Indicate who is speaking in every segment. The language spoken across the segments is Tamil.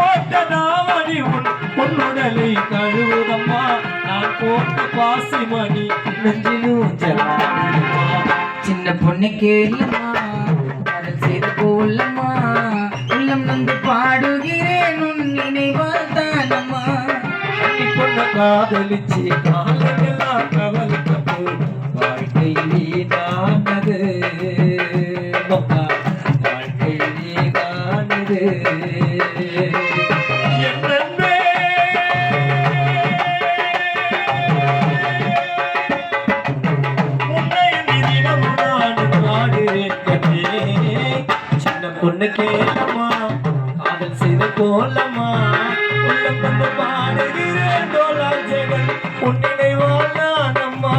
Speaker 1: போட்ட தாவணி உன்னுடலை கழுவுதம்மா நான் போட்ட பாசிமணி நெஞ்சிலும் ஜலாடுமா
Speaker 2: சின்ன பொண்ணு கேளுமா கடல் செய்த போலம்மா உள்ளம் வந்து பாடுகிறேன் உன் நினைவால் தானம்மா
Speaker 1: பொண்ண காதலிச்சு காலமெல்லாம் கவலைப்பட்டு வாழ்க்கை நீதானது வாழ்க்கை நீதானது பொண்ணு கேளமா காதல் செய்த போலமா உள்ளம் வந்து பாடுகிறேன் டோலாஜகள் உன்னினை வாழானம்மா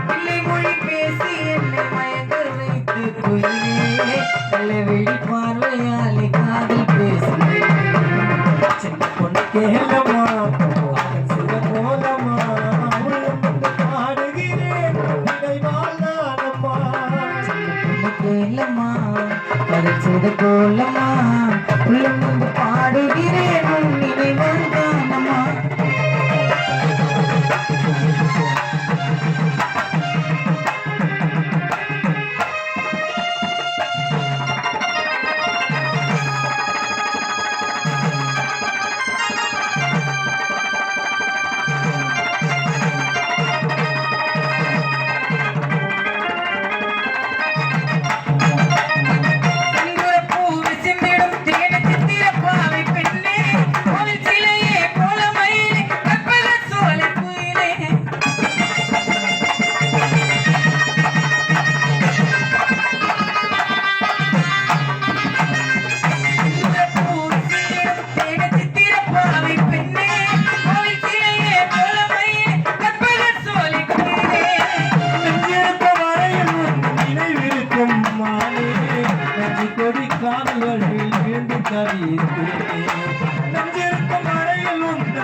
Speaker 2: பிள்ளை மொழி பேசி என்னை மயங்க வைத்து குயிலே தலைவெளி பார்வையாலே காதல் பேசுகிறேன்
Speaker 1: சின்ன பொண்ணு கேளமா சில போலமா பாடுகிறேன் நினைவாளானம்மா
Speaker 2: சின்ன பொண்ணு கேளமா பரிசுத கோலமா உள்ளம் வந்து பாடுகிறேன் உன் நினைவால் தானம்மா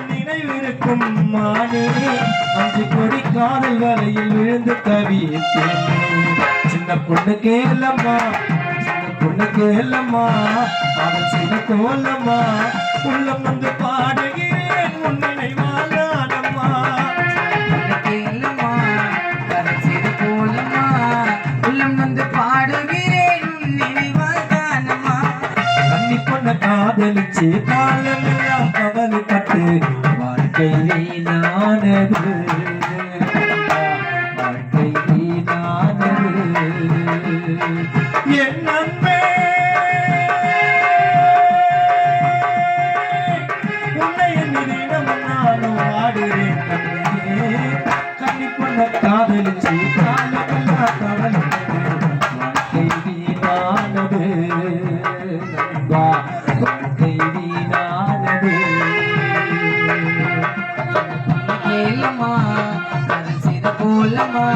Speaker 1: நினைவிருக்கும் மானே அஞ்சு கொடி காதல் வரையில் விழுந்து கவியேன் சின்ன பொண்ணு கேளம்மா சின்ன பொண்ணு கேளம்மா காதல் செய்த கோலம்மா உள்ளம் வந்து பாடுகிறேன் உன் நினைவாளானம்மா
Speaker 2: கேளம்மா காதல் செய்த கோலம்மா உள்ளம் வந்து பாடுகிறேன் உன் நினைவால் தானம்மா
Speaker 1: கண்ணி பொண்ண காதலிச்சு காலமெல்லாம் கவலைப்பட்டு வாழ்க்கை வீணானது வாழ்க்கை வீணானது என் அன்பே உன்னை எண்ணிடம் நானும் ஆடுறேன் கண்ணி பொண்ண காதலிச்சு காலமெல்லாம் கவலைப்பட்டு வாழ்க்கை வீணானது வாழ்க்கை வீணானது
Speaker 2: கேளம்மா கடல் செய்த போலம்மா